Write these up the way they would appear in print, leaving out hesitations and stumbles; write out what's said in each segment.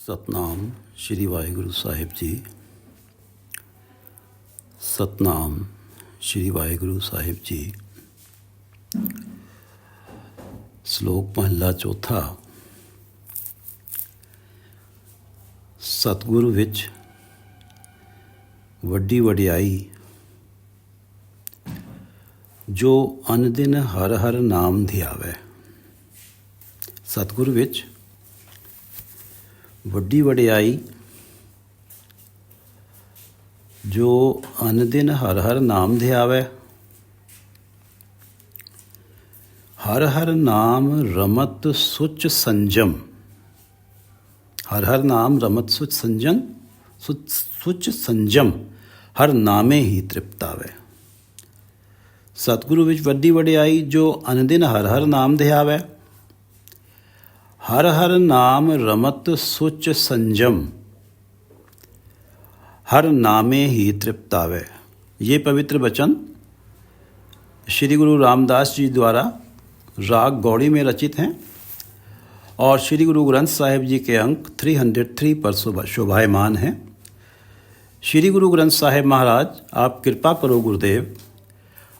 ਸਤਨਾਮ ਸ਼੍ਰੀ ਵਾਹਿਗੁਰੂ ਸਾਹਿਬ ਜੀ। ਸਤਨਾਮ ਸ਼੍ਰੀ ਵਾਹਿਗੁਰੂ ਸਾਹਿਬ ਜੀ। ਸ਼ਲੋਕ ਮਹਲਾ ਚੌਥਾ। ਸਤਿਗੁਰੂ ਵਿੱਚ ਵੱਡੀ ਵਡਿਆਈ, ਜੋ ਅਨਦਿਨ ਹਰ ਹਰ ਨਾਮ ਧਿਆਵੈ। ਸਤਿਗੁਰੂ ਵਿੱਚ ਵੱਡੀ ਵਡਿਆਈ, ਜੋ ਅਨਦਿਨ ਹਰ ਹਰ ਨਾਮ ਧਿਆਵੈ। ਹਰ ਹਰ ਨਾਮ ਰਮਤ ਸੁਚ ਸੰਜਮ। ਹਰ ਹਰ ਨਾਮ ਰਮਤ ਸੁਚ ਸੰਜਮ, ਸੁਚ ਸੰਜਮ ਹਰ ਨਾਮੇ ਹੀ ਤ੍ਰਿਪਤਾਵੈ। ਸਤਿਗੁਰੂ ਵਿੱਚ ਵੱਡੀ ਵਡਿਆਈ, ਜੋ ਅਨਦਿਨ ਹਰ ਹਰ ਨਾਮ ਧਿਆਵੈ। हर हर नाम रमत सुच संजम हर नामे ही तृप्तावै। ये पवित्र वचन श्री गुरु रामदास जी द्वारा राग गौड़ी में रचित हैं और श्री गुरु ग्रंथ साहिब जी के अंक 303 पर शोभायमान हैं। श्री गुरु ग्रंथ साहिब महाराज, आप कृपा करो गुरुदेव,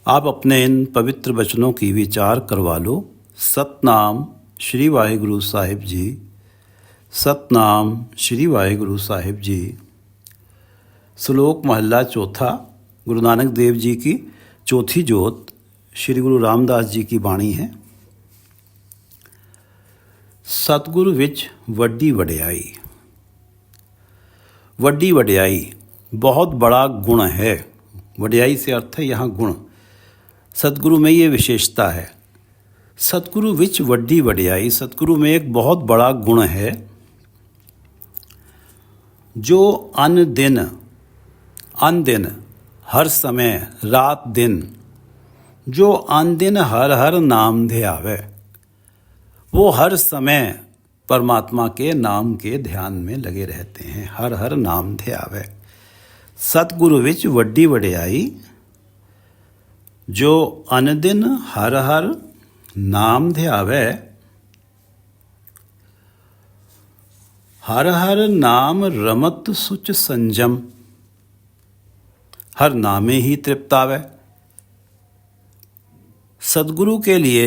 आप अपने इन पवित्र वचनों की विचार करवा लो। सतनाम श्री वाहिगुरु साहिब जी। सतनाम श्री वाहिगुरु साहिब जी। श्लोक महला चौथा। गुरु नानक देव जी की चौथी जोत श्री गुरु रामदास जी की बाणी है। सतगुरु विच वड्डी वडियाई। वड्डी वडियाई बहुत बड़ा गुण है। वडियाई से अर्थ है यहाँ गुण। सतगुरु में ये विशेषता है। सतगुरु विच वड्डी वडियाई, सतगुरु में एक बहुत बड़ा गुण है, जो अन दिन हर समय रात दिन, जो अन दिन हर हर नाम ध्यावै, वो हर समय परमात्मा के नाम के ध्यान में लगे रहते हैं। हर हर नाम ध्यावै। सतगुरु विच वड्डी वडियाई, जो अन दिन हर हर नाम ध्यावै। हर हर नाम रमत सुच संजम हर नामे ही तृप्तावै। सदगुरु के लिए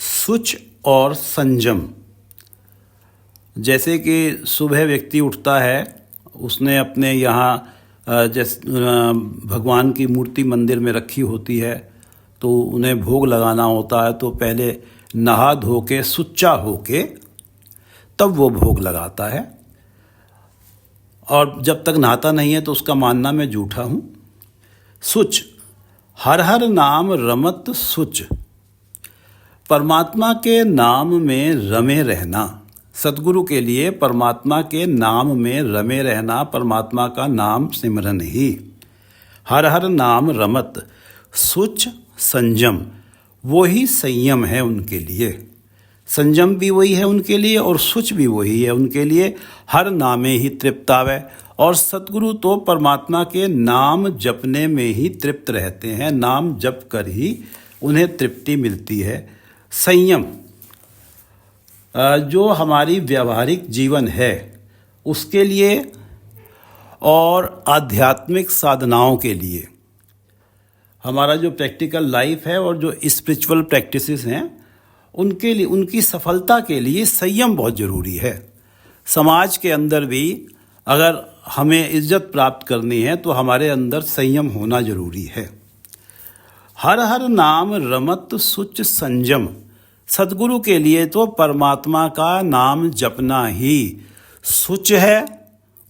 सुच और संजम, जैसे कि सुबह व्यक्ति उठता है, उसने अपने यहाँ जैसे भगवान की मूर्ति मंदिर में रखी होती है, तो उन्हें भोग लगाना होता है, तो पहले नहा धो के सुच्चा हो के तब वो भोग लगाता है। और जब तक नहाता नहीं है तो उसका मानना मैं झूठा हूँ। सुच, हर हर नाम रमत सुच, परमात्मा के नाम में रमे रहना। सतगुरु के लिए परमात्मा के नाम में रमे रहना, परमात्मा का नाम सिमरन ही। हर हर नाम रमत सुच संजम, वो ही संयम है उनके लिए। संयम भी वही है उनके लिए और सुच भी वही है उनके लिए। हर नामे ही तृप्तावै। और सतगुरु तो परमात्मा के नाम जपने में ही तृप्त रहते हैं। नाम जप कर ही उन्हें तृप्ति मिलती है। संयम, जो हमारी व्यावहारिक जीवन है उसके लिए और आध्यात्मिक साधनाओं के लिए, हमारा जो प्रैक्टिकल लाइफ है और जो स्पिरिचुअल प्रैक्टिसेस हैं, उनके लिए, उनकी सफलता के लिए संयम बहुत ज़रूरी है। समाज के अंदर भी अगर हमें इज्जत प्राप्त करनी है तो हमारे अंदर संयम होना ज़रूरी है। हर हर नाम रमत सुच संजम, सद्गुरु के लिए तो परमात्मा का नाम जपना ही सुच है,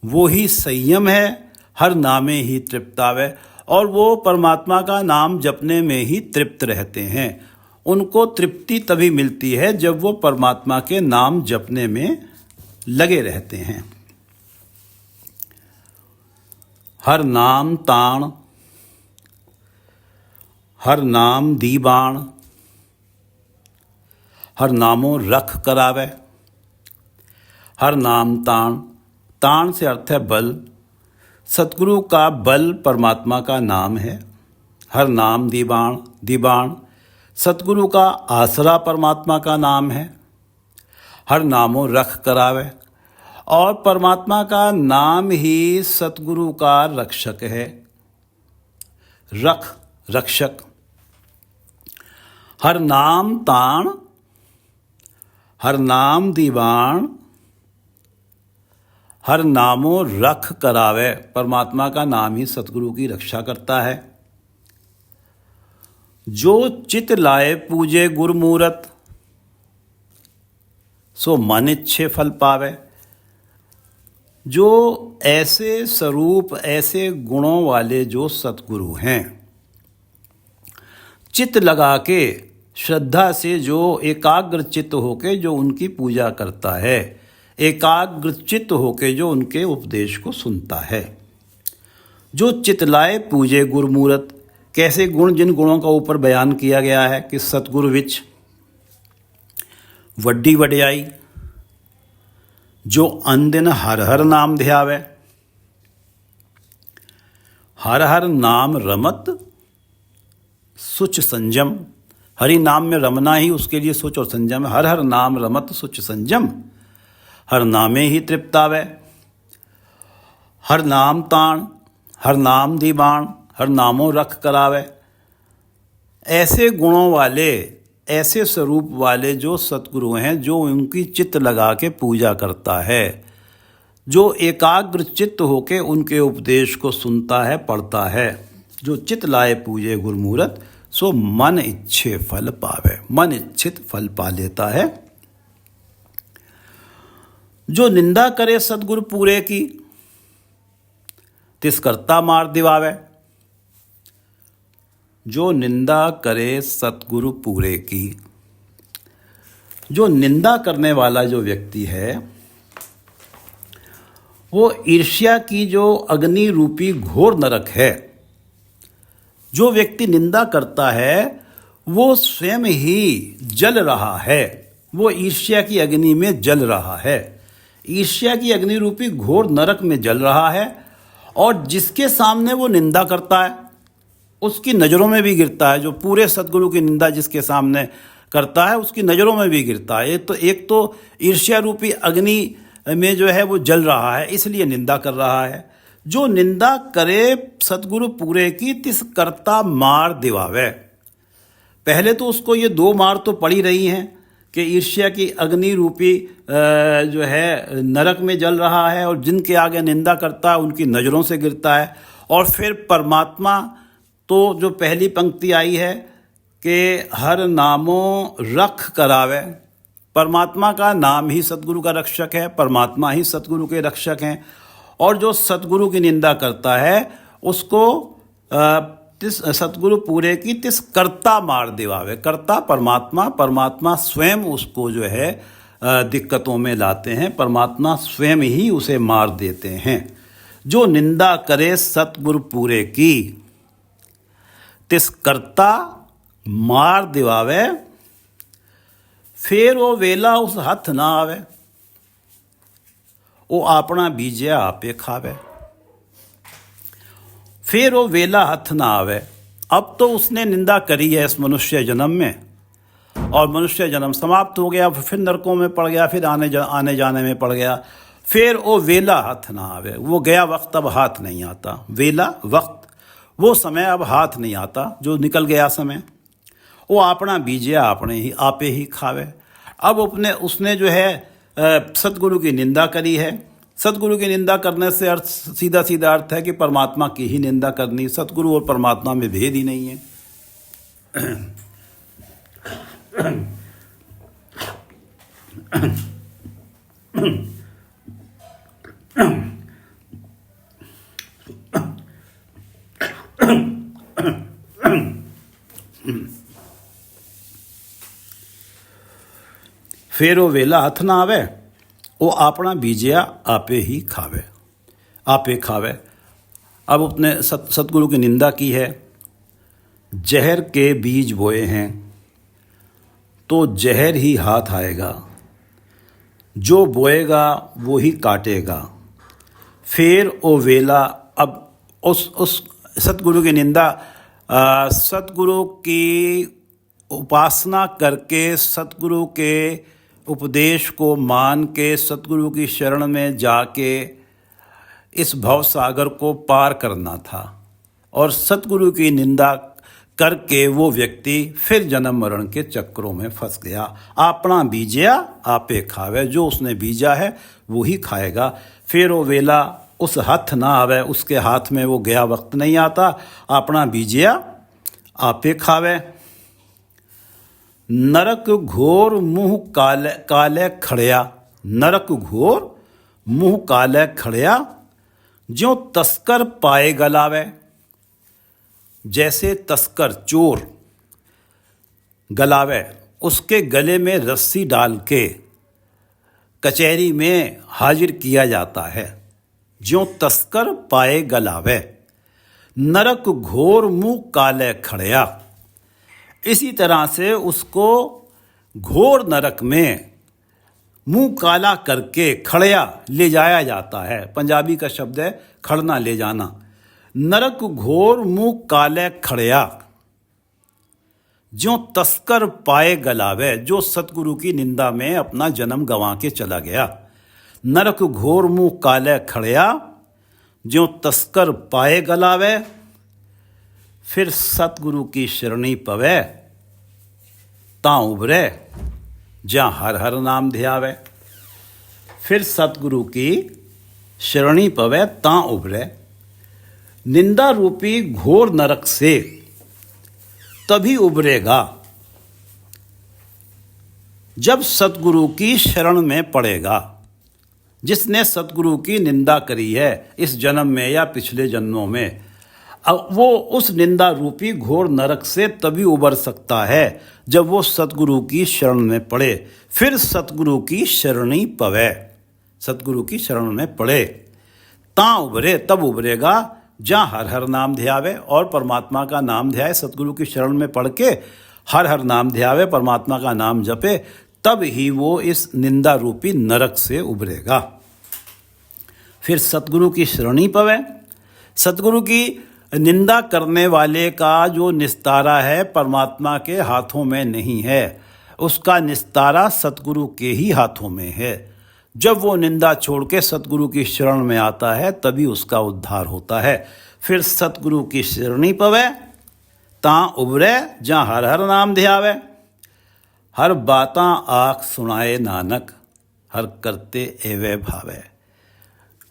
वो ही संयम है। हर नामे ही तृप्तावै। और वो परमात्मा का नाम जपने में ही तृप्त रहते हैं। उनको तृप्ति तभी मिलती है जब वो परमात्मा के नाम जपने में लगे रहते हैं। हर नाम ताण, हर नाम दीबाण, हर नामों रख करावै। हर नाम ताण, ताण से अर्थ है बल। सतगुरु का बल परमात्मा का नाम है। हर नाम दीबाण, दीबाण सतगुरु का आसरा परमात्मा का नाम है। हर नामों रख करावे। और परमात्मा का नाम ही सतगुरु का रक्षक है। रक्षक। हर नाम ताण, हर नाम दीवान, हर नामो रख करावे। परमात्मा का नाम ही सतगुरु की रक्षा करता है। जो चित लाए पूजे गुरमूरत, सो मन इच्छे फल पावे। जो ऐसे स्वरूप, ऐसे गुणों वाले जो सतगुरु हैं, चित्त लगा के श्रद्धा से जो एकाग्र चित्त होके जो उनकी पूजा करता है, एकाग्र चित्त होके जो उनके उपदेश को सुनता है। जो चितलाए पूजे गुरमूरत, कैसे गुण, जिन गुणों का ऊपर बयान किया गया है कि सतगुरु विच वड्डी वड्याई, जो अनदिन हर हर नाम ध्यावे। हर हर नाम रमत सुच संजम। हरि नाम में रमना ही उसके लिए सुच और संजम है। हर हर नाम रमत सुच संजम, हर नामे ही तृप्तावे। हर नाम ताण, हर नाम दीवान, हर नामों रख करावे। ऐसे गुणों वाले, ऐसे स्वरूप वाले जो सतगुरु हैं, जो उनकी चित्त लगा के पूजा करता है, जो एकाग्र चित्त होके उनके उपदेश को सुनता है, पढ़ता है। जो चित्त लाए पूजे गुरमूरत, सो मन इच्छे फल पावे। मन इच्छित फल पा लेता है। जो निंदा करे सतगुरु पूरे की, तिस करता मार दिवावे। जो निंदा करे सतगुरु पूरे की, जो निंदा करने वाला जो व्यक्ति है, वो ईर्ष्या की जो अग्नि रूपी घोर नरक है। जो व्यक्ति निंदा करता है वो स्वयं ही जल रहा है, वो ईर्ष्या की अग्नि में जल रहा है। ईर्ष्या की अग्नि रूपी घोर नरक में जल रहा है। और जिसके सामने वो निंदा करता है उसकी नज़रों में भी गिरता है। जो पूरे सतगुरु की निंदा जिसके सामने करता है उसकी नज़रों में भी गिरता है। एक तो ईर्ष्या रूपी अग्नि में जो है वो जल रहा है, इसलिए निंदा कर रहा है। जो निंदा करे सतगुरु पूरे की, तिस करता मार दिवावे। पहले तो उसको ये दो मार तो पड़ी रही हैं कि ईर्ष्या की अग्नि रूपी जो है नरक में जल रहा है, और जिनके आगे निंदा करता है उनकी नज़रों से गिरता है। और फिर परमात्मा, तो जो पहली पंक्ति आई है कि हर नामों रख करावे। परमात्मा का नाम ही सतगुरु का रक्षक है, परमात्मा ही सतगुरु के रक्षक हैं। और जो सतगुरु की निंदा करता है उसको तिस सतगुरु पूरे की तिस कर्ता मार दिवावे। कर्ता परमात्मा, परमात्मा स्वयं उसको जो है दिक्कतों में लाते हैं, परमात्मा स्वयं ही उसे मार देते हैं। जो निंदा करे सतगुरु पूरे की, तिस कर्ता मार दिवावे। फिर वो वेला उस हथ ना आवे, वो अपना बीजिया आपे खावे। फिर वो वेला हथ ना आवे। अब तो उसने निंदा करी है इस मनुष्य जन्म में, और मनुष्य जन्म समाप्त हो गया, फिर नरकों में पड़ गया, फिर आने जाने में पड़ गया। फिर वो वेला हाथ ना आवे। वो गया वक्त अब हाथ नहीं आता। वेला वक्त, वो समय अब हाथ नहीं आता, जो निकल गया समय। वो अपना बीजिया अपने ही आपे ही खावे। अब उसने जो है सतगुरु की निंदा करी है। सतगुरु की निंदा करने से अर्थ सीधा सीधा अर्थ है कि परमात्मा की ही निंदा करनी। सतगुरु और परमात्मा में भेद ही नहीं है। फिर वो वेला हथ ना आवे, वो अपना बीजिया आपे ही खावे, आपे खावे। अब अपने सतगुरु की निंदा की है। जहर के बीज बोए हैं तो जहर ही हाथ आएगा, जो बोएगा वो ही काटेगा। फिर वो वेला, अब उस सतगुरु की निंदा, सतगुरु की उपासना करके, सतगुरु के उपदेश को मान के सतगुरु की शरण में जाके इस भव सागर को पार करना था और सतगुरु की निंदा करके वो व्यक्ति फिर जन्म मरण के चक्रों में फंस गया। अपना बीजया आपे खावे, जो उसने बीजा है वो ही खाएगा। फिर वो वेला उस हाथ ना आवे, उसके हाथ में वो गया वक्त नहीं आता। अपना बीजया आपे खावे। नरक घोर मुँह काले काले खड़िया, नरक घोर मुँह काले खड़िया, ज्यों तस्कर पाए गलावे। जैसे तस्कर चोर गलावे, उसके गले में रस्सी डाल के कचहरी में हाजिर किया जाता है। ज्यों तस्कर पाए गलावे, नरक घोर मुँह काले खड़िया। इसी तरह से उसको घोर नरक में मुंह काला करके खड़िया ले जाया जाता है। पंजाबी का शब्द है खड़ना, ले जाना। नरक घोर मुंह काले खड़िया, ज्यों तस्कर पाए गलावे, जो सतगुरु की निंदा में अपना जन्म गंवा के चला गया। नरक घोर मुंह काले खड़िया, ज्यों तस्कर पाए गलावे। फिर सतगुरु की शरणी पवे, तां उभरे, जहाँ हर हर नाम ध्यावे। फिर सतगुरु की शरणी पवे, तां उभरे। निंदा रूपी घोर नरक से तभी उभरेगा जब सतगुरु की शरण में पड़ेगा। जिसने सतगुरु की निंदा करी है इस जन्म में या पिछले जन्मों में, अब वो उस निंदा रूपी घोर नरक से तभी उबर सकता है जब वो सतगुरु की शरण में पड़े। फिर सतगुरु की शरणी पवे, सतगुरु की शरण में पड़े, तां उभरे, तब उभरेगा जहाँ हर हर नाम ध्यावे। और परमात्मा का नाम ध्याए, सतगुरु की शरण में पढ़ के हर हर नाम ध्यावे, परमात्मा का नाम जपे, तब ही वो इस निंदा रूपी नरक से उभरेगा। फिर सतगुरु की शरणी पवे। सतगुरु की निंदा करने वाले का जो निस्तारा है परमात्मा के हाथों में नहीं है, उसका निस्तारा सतगुरु के ही हाथों में है। जब वो निंदा छोड़ के सतगुरु की शरण में आता है तभी उसका उद्धार होता है। फिर सतगुरु की शरणी पवे, तां उभरे, जहाँ हर हर नाम ध्यावे। हर बातां आँख सुनाए नानक, हर करते एवे भावे।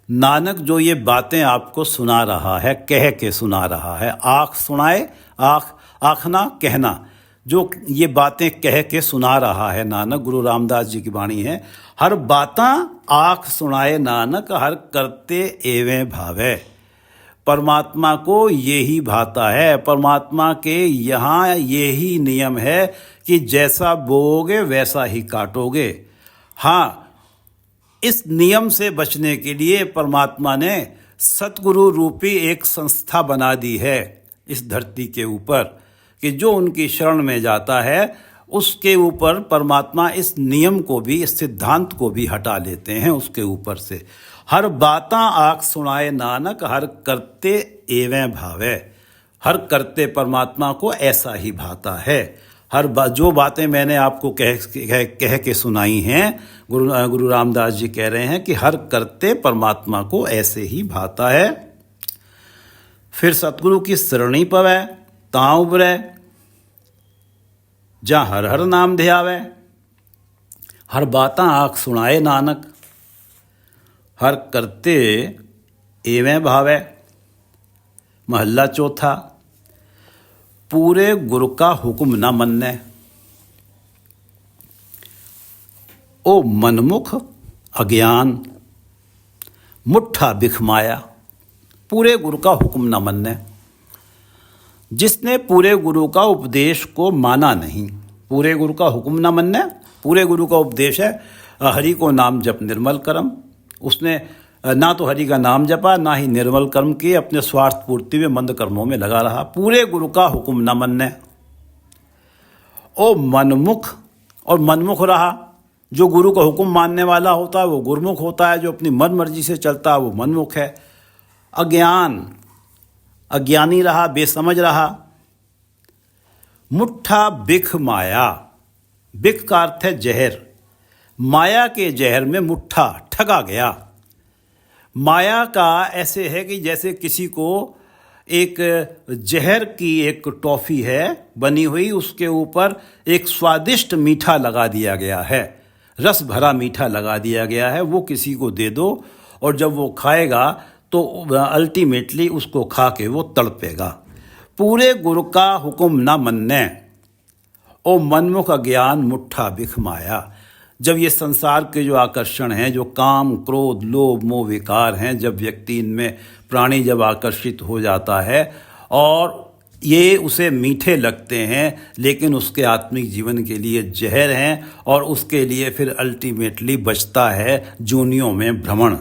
नानक जो ये बातें आपको सुना रहा है, कह के सुना रहा है। आँख सुनाए, आँख आँखना कहना, जो ये बातें कह के सुना रहा है नानक, गुरु रामदास जी की वाणी है। हर बातां आँख सुनाए नानक, हर करते एवे भावे। परमात्मा को यही भाता है। परमात्मा के यहाँ यही नियम है कि जैसा बोओगे वैसा ही काटोगे। हाँ, इस नियम से बचने के लिए परमात्मा ने सतगुरु रूपी एक संस्था बना दी है इस धरती के ऊपर, कि जो उनकी शरण में जाता है उसके ऊपर परमात्मा इस नियम को भी, इस सिद्धांत को भी हटा लेते हैं उसके ऊपर से। हर बातां आँख सुनाए नानक, हर करते एवें भावे। हर करते परमात्मा को ऐसा ही भाता है। जो बातें मैंने आपको कह के सुनाई हैं, गुरु रामदास जी कह रहे हैं कि हर करते परमात्मा को ऐसे ही भाता है। फिर सतगुरु की शरणी पवे, तां उभरे, जहाँ हर हर नाम ध्यावे। हर बातां आँख सुनाए नानक, हर करते एवें भावे। महला चौथा, पूरे गुरु का हुक्म न मन्ने। ओ मनमुख अज्ञान, मुट्ठा बिखमाया। पूरे गुरु का हुक्म न मन्ने। जिसने पूरे गुरु का उपदेश को माना नहीं, पूरे गुरु का हुक्म न मन्ने। पूरे गुरु का उपदेश है हरि को नाम जप निर्मल कर्म। उसने ना तो हरि का नाम जपा, ना ही निर्मल कर्म किए, अपने स्वार्थ पूर्ति में मंद कर्मों में लगा रहा। पूरे गुरु का हुक्म न मन्ने। ओ मनमुख, और मनमुख रहा। जो गुरु का हुक्म मानने वाला होता है वो गुरमुख होता है, जो अपनी मन मर्जी से चलता है वो मनमुख है। अज्ञान, अज्ञानी रहा, बेसमझ रहा। मुट्ठा बिख माया, बिख का अर्थ है जहर। माया के जहर में मुट्ठा ठगा गया। माया का ऐसे है कि जैसे किसी को एक जहर की एक टॉफ़ी है बनी हुई, उसके ऊपर एक स्वादिष्ट मीठा लगा दिया गया है, रस भरा मीठा लगा दिया गया है। वो किसी को दे दो और जब वो खाएगा तो अल्टीमेटली उसको खा के वो तड़पेगा। पूरे गुरु का हुक्म न मन्ने, ओ मनमुख अज्ञान मुट्ठा बिख माया। जब ये संसार के जो आकर्षण हैं, जो काम क्रोध लोभ मोह विकार हैं, जब व्यक्ति इनमें प्राणी जब आकर्षित हो जाता है और ये उसे मीठे लगते हैं, लेकिन उसके आत्मिक जीवन के लिए जहर हैं और उसके लिए फिर अल्टीमेटली बचता है जूनियों में भ्रमण।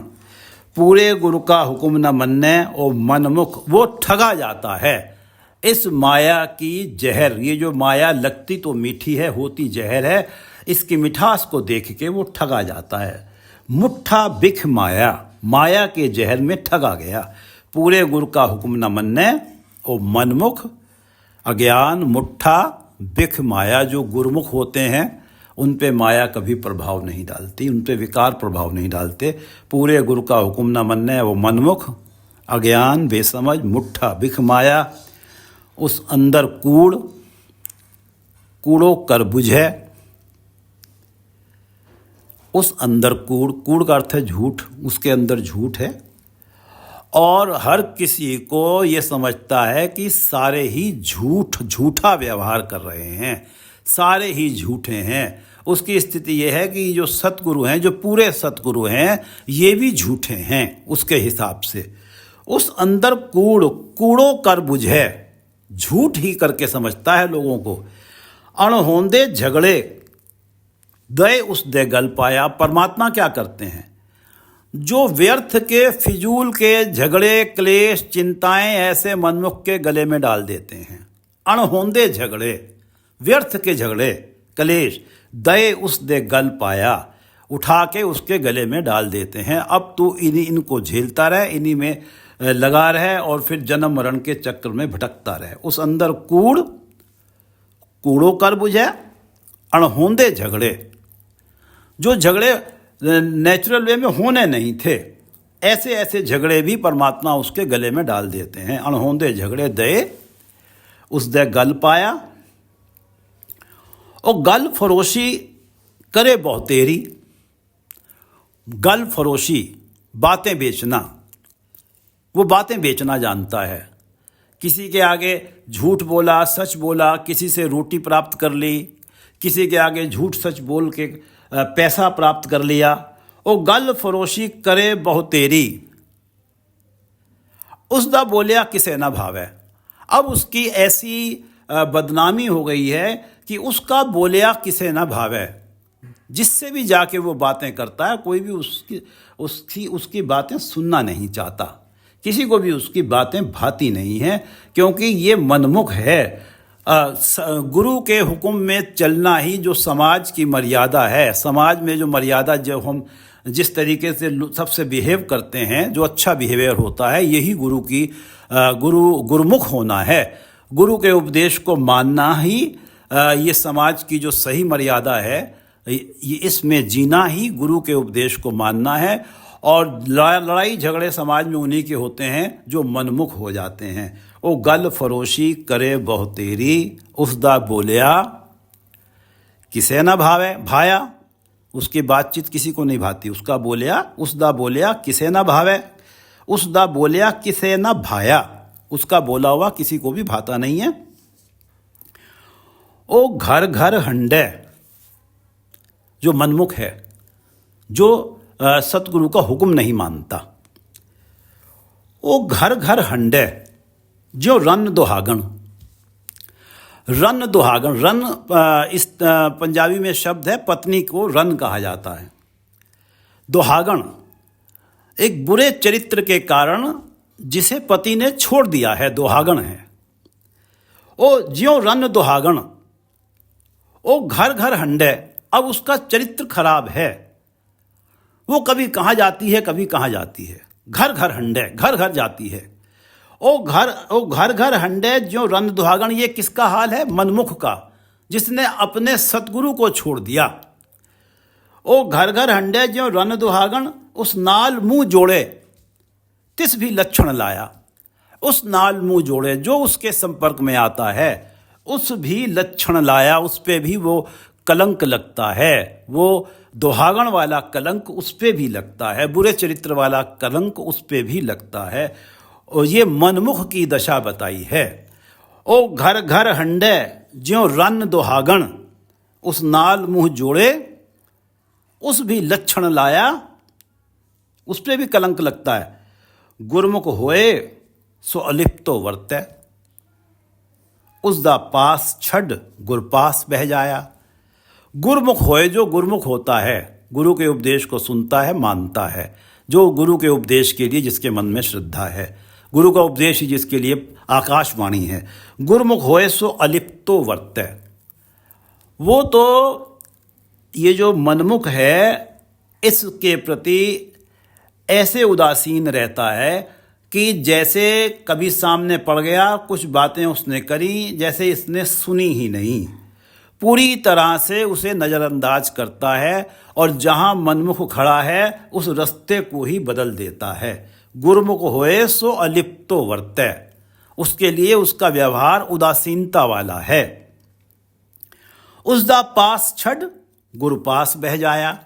पूरे गुरु का हुक्म न मन्ने और मनमुख वो ठगा जाता है इस माया की जहर। ये जो माया लगती तो मीठी है, होती जहर है, इसकी मिठास को देख के वो ठगा जाता है। मुट्ठा बिख माया, माया के जहर में ठगा गया। पूरे गुरु का हुक्म न मन्ने ओ मनमुख अज्ञान मुट्ठा बिख माया। जो गुरुमुख होते हैं उन पे माया कभी प्रभाव नहीं डालती, उन पे विकार प्रभाव नहीं डालते। पूरे गुरु का हुक्म न मन्ने वो मनमुख अज्ञान बेसमझ मुट्ठा बिख माया। उस अंदर कूड़ो कर बुझे। उस अंदर कूड़ का अर्थ है झूठ, उसके अंदर झूठ है और हर किसी को ये समझता है कि सारे ही झूठा व्यवहार कर रहे हैं, सारे ही झूठे हैं। उसकी स्थिति ये है कि जो सतगुरु हैं, जो पूरे सतगुरु हैं, ये भी झूठे हैं उसके हिसाब से। उस अंदर कूड़ो कर बुझे, झूठ ही करके समझता है लोगों को। अणहोंदे झगड़े दय उस दे गल पाया। परमात्मा क्या करते हैं? जो व्यर्थ के फिजूल के झगड़े क्लेश चिंताएं ऐसे मनमुख के गले में डाल देते हैं। अणहोंदे झगड़े, व्यर्थ के झगड़े क्लेश, दय उस दे गल पाया, उठा के उसके गले में डाल देते हैं। अब तू इनको झेलता रहे, इन्हीं में लगा रहे और फिर जन्म मरण के चक्र में भटकता रहे। उस अंदर कूड़ो कर बुझे, अणहोंदे झगड़े, जो झगड़े नेचुरल वे में होने नहीं थे, ऐसे ऐसे झगड़े भी परमात्मा उसके गले में डाल देते हैं। अणहोंदे झगड़े दे उस दे गल पाया। और गल फरोशी करे बहुतेरी। गल फरोशी, बातें बेचना, वो बातें बेचना जानता है। किसी के आगे झूठ बोला, सच बोला, किसी से रोटी प्राप्त कर ली, किसी के आगे झूठ सच बोल के पैसा प्राप्त कर लिया। ओ गल फरोशी करे बहुतेरी, उसदा बोलिया किसे न भावे। अब उसकी ऐसी बदनामी हो गई है कि उसका बोलिया किसे न भावे। जिससे भी जाके वो बातें करता है, कोई भी उसकी बातें सुनना नहीं चाहता, किसी को भी उसकी बातें भाती नहीं हैं, क्योंकि ये मनमुख है। गुरु के हुक्म में चलना ही जो समाज की मर्यादा है, समाज में जो मर्यादा, जब हम जिस तरीके से सबसे बिहेव करते हैं, जो अच्छा बिहेवियर होता है, यही गुरुमुख होना है। गुरु के उपदेश को मानना ही ये समाज की जो सही मर्यादा है, ये इसमें जीना ही गुरु के उपदेश को मानना है। और लड़ाई झगड़े समाज में उन्हीं के होते हैं जो मनमुख हो जाते हैं। ओ गल फरोशी करे बहुतेरी, उसदा बोलिया किसे न भाया। उसकी बातचीत किसी को नहीं भाती, उसका बोलिया, उसदा बोलिया किसे न भावे, उसदा बोलिया किसे न भाया, उसका बोला हुआ किसी को भी भाता नहीं है। ओ घर घर हंडे, जो मनमुख है, जो सतगुरु का हुक्म नहीं मानता, वो घर घर हंडे, जो रन दुहागन। रन दुहागन, रन इस पंजाबी में शब्द है, पत्नी को रन कहा जाता है। दुहागन एक बुरे चरित्र के कारण जिसे पति ने छोड़ दिया है, दुहागन है। ओ ज्यों रन दुहागन, ओ घर घर हंडे। अब उसका चरित्र खराब है, वो कभी कहाँ जाती है, कभी कहाँ जाती है। घर घर हंडे, घर घर जाती है। ओ घर घर हंडे जो रन दुहागन। ये किसका हाल है? मनमुख का, जिसने अपने सतगुरु को छोड़ दिया। ओ घर घर हंडे ज्यों रन दुहागण, उस नाल मुंह जोड़े तिस भी लक्षण लाया। उस नाल मुंह जोड़े, जो उसके संपर्क में आता है उस भी लक्षण लाया, उस पे भी वो कलंक लगता है, वो दुहागण वाला कलंक उस पे भी लगता है, बुरे चरित्र वाला कलंक उस पे भी लगता है। और ये मनमुख की दशा बताई है। ओ घर घर हंडे ज्यों रन दुहागण, उस नाल मुंह जोड़े उस भी लक्षण लाया, उस पे भी कलंक लगता है। गुरमुख होए सो अलिप्तो वर्तै, उस दा पास छड़ गुरपास बह जाया। गुरमुख होए, जो गुरमुख होता है, गुरु के उपदेश को सुनता है, मानता है, जो गुरु के उपदेश के लिए जिसके मन में श्रद्धा है, गुरु का उपदेश ही जिसके लिए आकाशवाणी है। गुरमुख होए सो अलिप्तो वर्तै, वो तो ये जो मनमुख है इसके प्रति ऐसे उदासीन रहता है कि जैसे कभी सामने पड़ गया, कुछ बातें उसने करी जैसे इसने सुनी ही नहीं, पूरी तरह से उसे नज़रअंदाज करता है और जहाँ मनमुख खड़ा है उस रास्ते को ही बदल देता है। गुरमुख होए सो अलिप्तो वर्तै, उसके लिए उसका व्यवहार उदासीनता वाला है। उसदा पास छड़ गुरुपास बह जाया,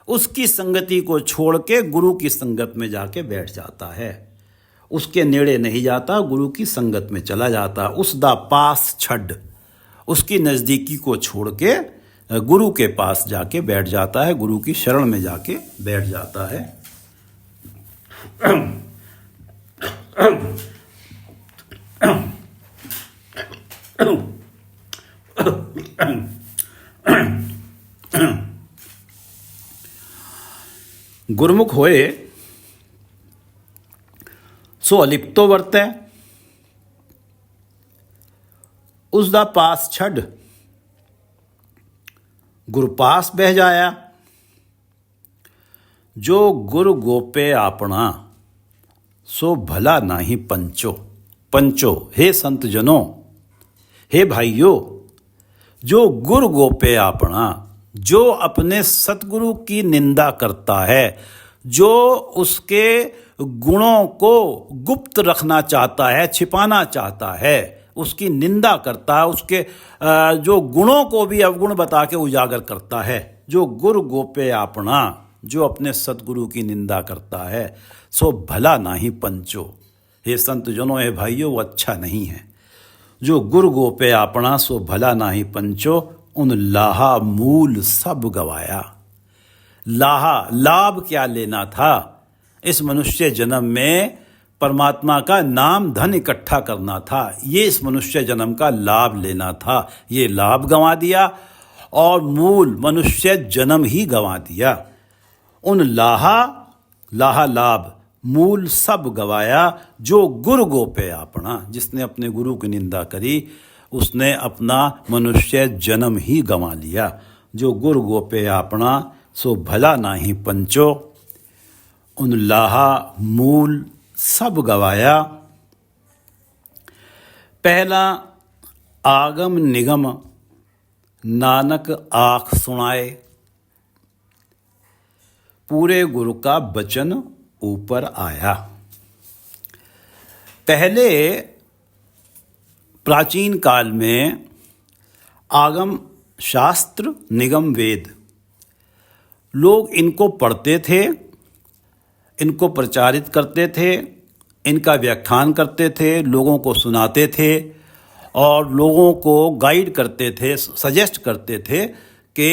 उसकी संगति को छोड़ के गुरु की संगत में जाके बैठ जाता है, उसके नेड़े नहीं जाता, गुरु की संगत में चला जाता। उसदा पास छड़, उसकी नज़दीकी को छोड़ के गुरु के पास जाके बैठ जाता है, गुरु की शरण में जाके बैठ जाता है। गुरमुख होए सो अलिप्तो वर्तै, उस दा पास छड़ गुरपास बह जाया। जो गुर गोपे आपना, सो भला नाही पंचो। पंचो, हे संत जनों, हे भाइयों, जो गुर गोपे आपना, जो अपने सतगुरु की निंदा करता है, जो उसके गुणों को गुप्त रखना चाहता है, छिपाना चाहता है, उसकी निंदा करता है, उसके जो गुणों को भी अवगुण बता के उजागर करता है। जो गुर गोपे आपना, जो अपने सतगुरु की निंदा करता है, सो भला नाही पंचो। हे संत जनों, हे भाइयों, वो अच्छा नहीं है। जो गुर गोपे आपना, सो भला नाही पंचो, उन लाहा मूल सब गवाया। लाहा, लाभ क्या लेना था इस मनुष्य जन्म में? परमात्मा का नाम धन इकट्ठा करना था, ये इस मनुष्य जन्म का लाभ लेना था। ये लाभ गंवा दिया और मूल मनुष्य जन्म ही गंवा दिया। उन लाहा, लाहा लाभ, मूल सब गवाया। जो गुरु गोपे आपना, जिसने अपने गुरु की निंदा करी, उसने अपना मनुष्य जन्म ही गंवा लिया। जो गुरु गोपे आपना, सो भला नाही पंचो, उन लाहा मूल सब गवाया। पहला आगम निगम नानक आँख सुनाए, पूरे गुरु का वचन ऊपर आया। पहले प्राचीन काल में आगम शास्त्र, निगम वेद, लोग इनको पढ़ते थे, इनको प्रचारित करते थे, इनका व्याख्यान करते थे, लोगों को सुनाते थे और लोगों को गाइड करते थे, सजेस्ट करते थे कि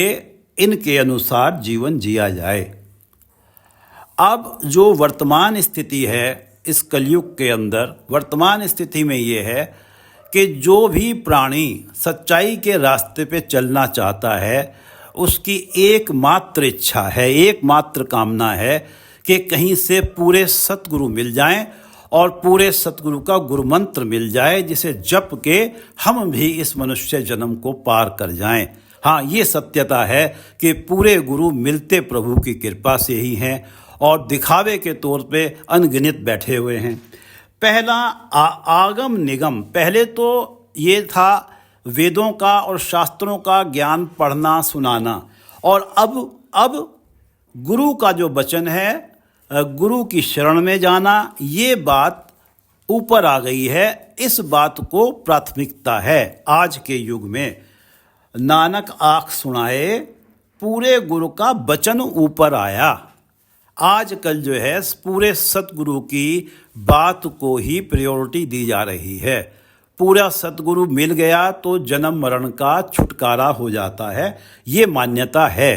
इनके अनुसार जीवन जिया जाए। अब जो वर्तमान स्थिति है इस कलयुग के अंदर, वर्तमान स्थिति में ये है कि जो भी प्राणी सच्चाई के रास्ते पे चलना चाहता है, उसकी एकमात्र इच्छा है, एकमात्र कामना है कि कहीं से पूरे सतगुरु मिल जाएं और पूरे सतगुरु का गुरु मंत्र मिल जाए, जिसे जप के हम भी इस मनुष्य जन्म को पार कर जाएं। हाँ, ये सत्यता है कि पूरे गुरु मिलते प्रभु की कृपा से ही हैं और दिखावे के तौर पे अनगिनत बैठे हुए हैं। पहला आगम निगम, पहले तो ये था वेदों का और शास्त्रों का ज्ञान पढ़ना सुनाना, और अब गुरु का जो वचन है, गुरु की शरण में जाना, ये बात ऊपर आ गई है। इस बात को प्राथमिकता है आज के युग में। नानक आँख सुनाए, पूरे गुरु का वचन ऊपर आया। आजकल जो है पूरे सतगुरु की बात को ही प्रायोरिटी दी जा रही है। पूरा सतगुरु मिल गया तो जन्म मरण का छुटकारा हो जाता है, ये मान्यता है।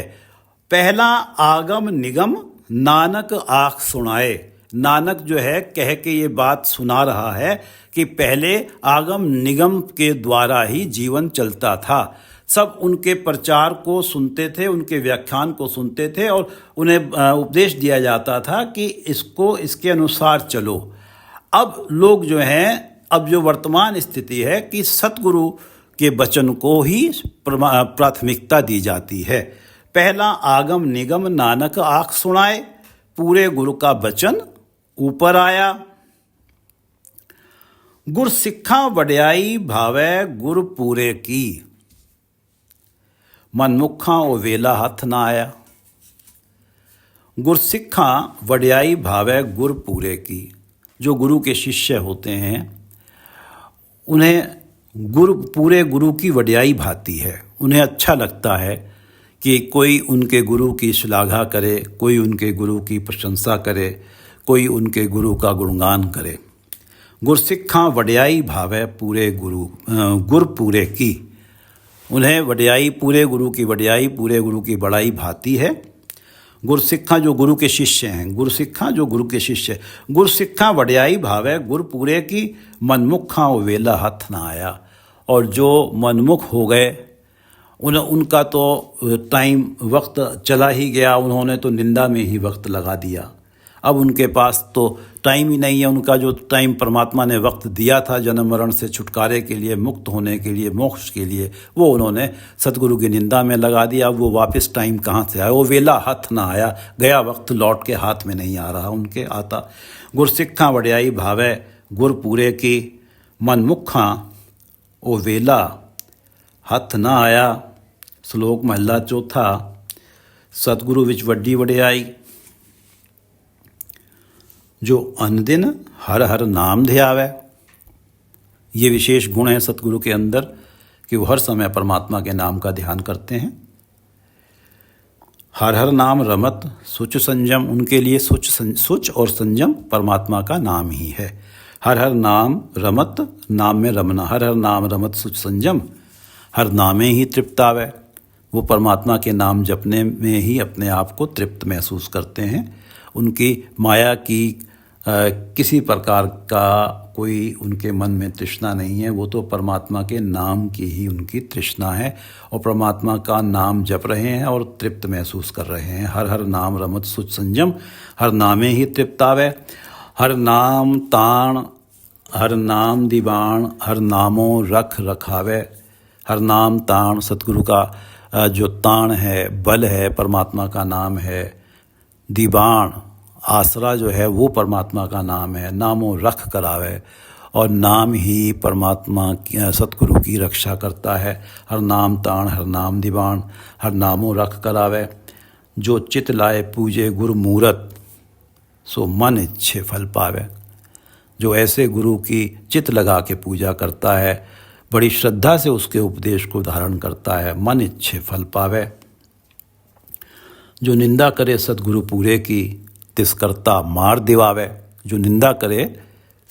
पहला आगम निगम नानक आँख सुनाए। नानक जो है कह के ये बात सुना रहा है कि पहले आगम निगम के द्वारा ही जीवन चलता था। सब उनके प्रचार को सुनते थे, उनके व्याख्यान को सुनते थे और उन्हें उपदेश दिया जाता था कि इसके अनुसार चलो। अब लोग जो हैं, अब जो वर्तमान स्थिति है कि सतगुरु के वचन को ही प्राथमिकता दी जाती है। पहला आगम निगम नानक आँख सुनाए, पूरे गुरु का वचन ऊपर आया। गुर सिक्खा वड्याई भावै गुर पूरे की, मनमुखा ओ वेला हथ ना आया। गुर सिक्खा वड्याई भावै गुर पूरे की। जो गुरु के शिष्य होते हैं उन्हें पूरे गुरु की वड्याई भाती है। उन्हें अच्छा लगता है कि कोई उनके गुरु की श्लाघा करे, कोई उनके गुरु की प्रशंसा करे, कोई उनके गुरु का गुणगान करे। गुरसिक्खा वड्याई भावै पूरे गुर पूरे की। उन्हें वड्याई, पूरे गुरु की वड्याई, पूरे गुरु की बड़ाई भाती है। गुरसिक्खा जो गुरु के शिष्य हैं, गुरसिक्खा जो गुरु के शिष्य, गुरसिक्खा वड्याई भावै गुर पूरे की, मनमुखा वेला हथ ना आया। और जो मनमुख हो गए उनका तो टाइम वक्त चला ही गया, उन्होंने तो निंदा में ही वक्त लगा दिया। अब उनके पास तो टाइम ही नहीं है। उनका जो टाइम परमात्मा ने वक्त दिया था जन्म मरण से छुटकारे के लिए, मुक्त होने के लिए, मोक्ष के लिए, वो उन्होंने सतगुरु की निंदा में लगा दिया। वो वापस टाइम कहाँ से आया? वो वेला हाथ ना आया, गया वक्त लौट के हाथ में नहीं आ रहा उनके आता। गुरसिक्खा वड्याई भावै गुर पूरे की, मनमुखा ओ वेला हथ ना आया। श्लोक महला चौथा। सतगुरु विच वड्डी वड्याई, जो अनदिन हर हर नाम ध्यावै। ये विशेष गुण है सतगुरु के अंदर कि वो हर समय परमात्मा के नाम का ध्यान करते हैं। हर हर नाम रमत सुच संयम, उनके लिए सुच और संयम परमात्मा का नाम ही है। हर हर नाम रमत, नाम में रमना, हर हर नाम रमत सुच संयम, हर नामे ही तृप्त आवे। वो परमात्मा के नाम जपने में ही अपने आप को तृप्त महसूस करते हैं। उनकी माया की किसी प्रकार का कोई उनके मन में तृष्णा नहीं है। वो तो परमात्मा के नाम की ही उनकी तृष्णा है और परमात्मा का नाम जप रहे हैं और तृप्त महसूस कर रहे हैं। हर हर नाम रमत सुच संयम, हर नामे ही तृप्त आवे। हर नाम ताण, हर नाम दीवाण, हर नामों रख रखावे। हर नाम ताण, सतगुरु का जो ताण है, बल है, परमात्मा का नाम है। दीवाण, आसरा जो है वो परमात्मा का नाम है। नामों रख करावे, और नाम ही परमात्मा सतगुरु की रक्षा करता है। हर नाम ताण, हर नाम दीवाण, हर नामों रख करावे। जो चित लाए पूजे गुरु मूरत, सो मन इच्छे फल पावे। जो ऐसे गुरु की चित लगा के पूजा करता है, बड़ी श्रद्धा से उसके उपदेश को धारण करता है, मन इच्छे फल पावे। जो निंदा करे सतगुरु पूरे की, तिसकर्ता मार दिवावे। जो निंदा करे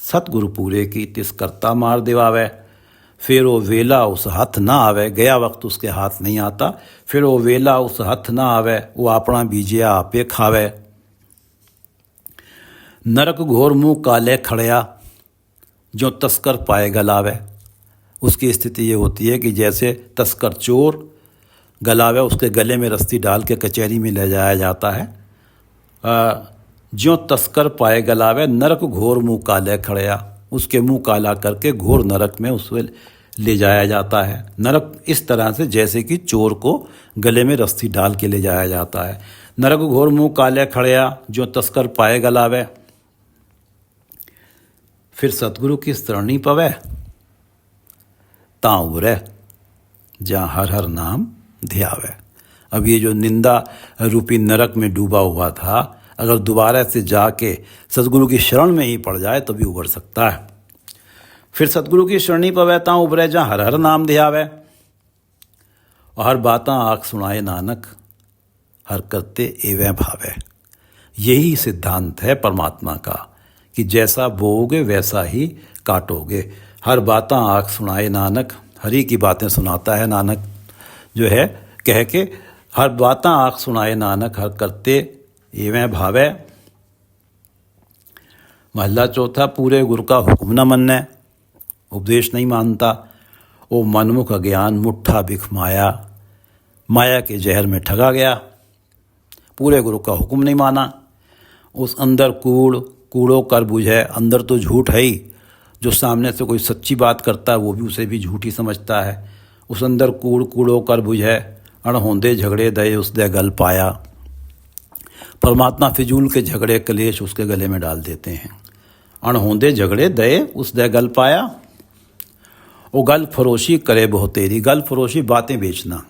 सतगुरु पूरे की, तिसकर्ता मार दिवावे। फिर वो वेला उस हथ ना आवे, गया वक्त उसके हाथ नहीं आता। फिर वो वेला उस हथ ना आवे, वो अपना बीजिया आपे खावे। नरक घोर मुँह काले खड़या, जो तस्कर पाए गलावे। उसकी स्थिति ये होती है कि जैसे तस्कर चोर गलावे, उसके गले में रस्सी डाल के कचहरी में ले जाया जाता है। ज्यों तस्कर पाए गलावे, नरक घोर मुँह काले खड़या। उसके मुँह काला करके घोर नरक में उसे ले जाया जाता है। नरक इस तरह से जैसे कि चोर को गले में रस्सी डाल के ले जाया जाता है। नरक घोर मुँह काले खड़या, ज्यों तस्कर पाए गलावे। फिर सतगुरु की शरणी पवे, तां उरे जहाँ हर हर नाम ध्यावे। अब ये जो निंदा रूपी नरक में डूबा हुआ था, अगर दोबारा से जाके सतगुरु की शरण में ही पड़ जाए तो भी उबर सकता है। फिर सतगुरु की शरणी पवैता उबरे जहाँ हर हर नाम ध्यावे, और हर बातां आँख सुनाए नानक, हर करते एवं भावे। यही सिद्धांत है परमात्मा का कि जैसा बोओगे वैसा ही काटोगे। हर बातां आँख सुनाए नानक, हरि की बातें सुनाता है नानक जो है कह के, हर बातां आँख सुनाए नानक, हर करते एवं भावे। महला चौथा, पूरे गुरु का हुक्म न मनने, उपदेश नहीं मानता। ओ मनमुख अज्ञान मुट्ठा बिख माया, माया के जहर में ठगा गया। पूरे गुरु का हुक्म नहीं माना, उस अंदर कूड़ो कर बुझे, अंदर तो झूठ है ही। जो सामने से कोई सच्ची बात करता है वो भी उसे भी झूठी समझता है। उस अंदर कूड़ो कर बुझे, अणहोंदे झगड़े दए उसदे गल पाया। परमात्मा फिजूल के झगड़े कलेश उसके गले में डाल देते हैं। अणहोंदे झगड़े दए उसदे गल पाया। वो गल फरोशी करे बहुत तेरी, गल फरोशी बातें बेचना,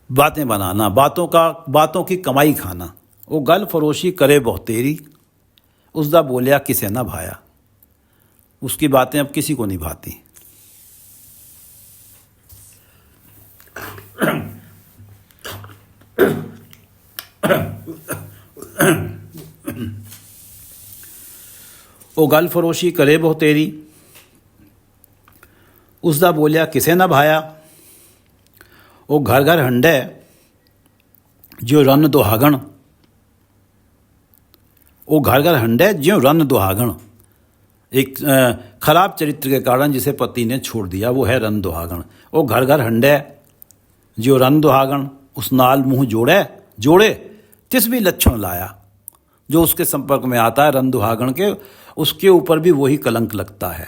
बातें बनाना, बातों की कमाई खाना। वो गल फरोशी करे बहुत तेरी, उसदा बोलिया किसे ना भाया। उसकी बातें अब किसी को नहीं भाती। वो गल फरोशी करे बहुत तेरी, उसदा बोलिया किसे ना भाया। वो घर घर हंडे ज्यों रन दुहागण, वो घर घर हंडे ज्यों रन दुहागण। एक खराब चरित्र के कारण जिसे पति ने छोड़ दिया वो है रन दुहागण। वो घर घर हंडे ज्यों रन दुहागण, उस नाल मुँह जोड़े तिस भी लक्षण लाया। जो उसके संपर्क में आता है रन दुहागण के, उसके ऊपर भी वही कलंक लगता है।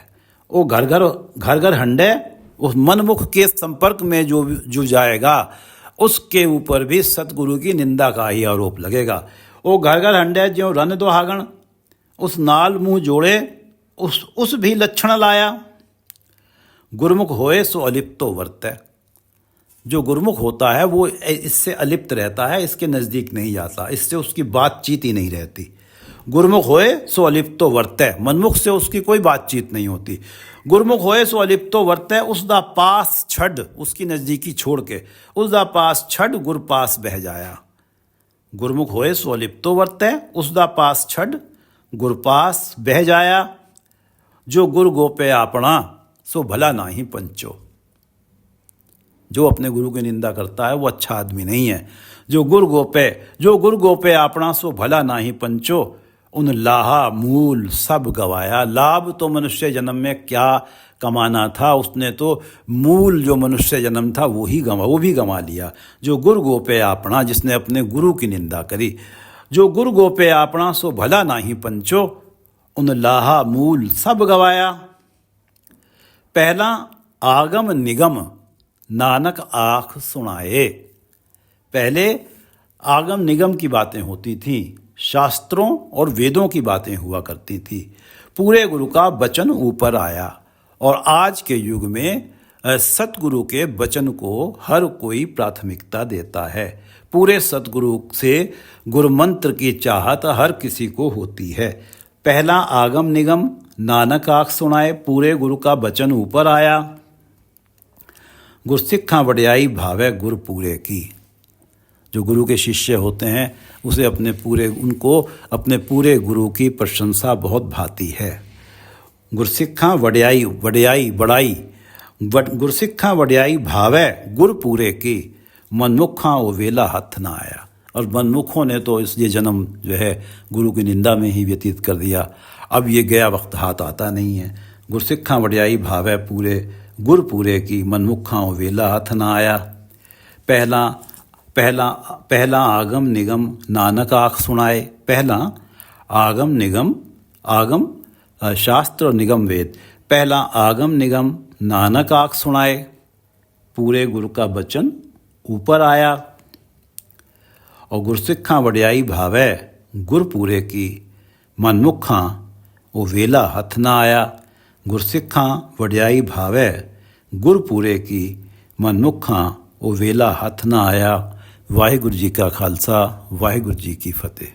वो घर घर हंडे, उस मनमुख के संपर्क में जो जाएगा उसके ऊपर भी सतगुरु की निंदा का ही आरोप लगेगा। वो घर घर हंडे ज्यों रन दुहागण, उस नाल मुँह जोड़े उस भी लक्षण लाया। गुरमुख होए सो अलिप्तो वर्तै। जो गुरमुख होता है वो इससे अलिप्त रहता है, इसके नज़दीक नहीं जाता, इससे उसकी बातचीत ही नहीं रहती। गुरमुख होए सो अलिप्तो वर्तै, मनमुख से उसकी कोई बातचीत नहीं होती। गुरमुख होए सो अलिप्तो वर्तै, उसदा पास छड़, उसकी नज़दीकी छोड़ के उसदा पास छड़ गुर पास बह जाया। गुरमुख होए सो अलिप्तो वर्तै, उसदा पास छड़ गुर पास बह जाया। जो गुर गोपे आपना सो भला नाही पंचो। जो अपने गुरु की निंदा करता है वो अच्छा आदमी नहीं है। जो गुर गोपे आपना सो भला नाही पंचो, उन लाहा मूल सब गवाया। लाभ तो मनुष्य जन्म में क्या कमाना था, उसने तो मूल जो मनुष्य जन्म था वो भी गंवा लिया। जो गुर गोपे आपना, जिसने अपने गुरु की निंदा करी। जो गुर गोपे आपना सो भला नाही पंचो, उन लाहा मूल सब गवाया। पहला आगम निगम नानक आँख सुनाए। पहले आगम निगम की बातें होती थीं, शास्त्रों और वेदों की बातें हुआ करती थी। पूरे गुरु का वचन ऊपर आया और आज के युग में सतगुरु के वचन को हर कोई प्राथमिकता देता है। पूरे सतगुरु से गुरुमंत्र की चाहत हर किसी को होती है। पहला आगम निगम नानक आँख सुनाए, पूरे गुरु का वचन ऊपर आया। गुरसिक्खा वड्याई भावे गुर पूरे की। जो गुरु के शिष्य होते हैं उनको अपने पूरे गुरु की प्रशंसा बहुत भाती है। गुरसिक्खा वड्याई बड़ाई, गुरसिक्खा वड्याई भावे गुर पूरे की, मनमुखा वो वेला हथ ना आया। और मनमुखों ने तो इसलिए जन्म जो है गुरु की निंदा में ही व्यतीत कर दिया। अब ये गया वक्त हाथ आता नहीं है। गुरसिक्खा वड्याई भावे पूरे गुर पूरे की, मनमुखा वो वेला हथ ना आया। पहला आगम निगम नानक आँख सुनाए। पहला आगम निगम, आगम शास्त्र और निगम वेद। पहला आगम निगम नानक आँख सुनाए, पूरे गुरु का वचन ऊपर आया। और गुरसिक्खा वड्याई भावे गुर पूरे की, मनमुखा वो वेला हथ ना आया। गुरसिक्खा वड्याई भावे गुर पूरे की, मनमुखा वो वेला हथ ना आया। ਵਾਹਿਗੁਰੂ ਜੀ ਕਾ ਖਾਲਸਾ ਵਾਹਿਗੁਰੂ ਜੀ ਕੀ ਫਤਿਹ।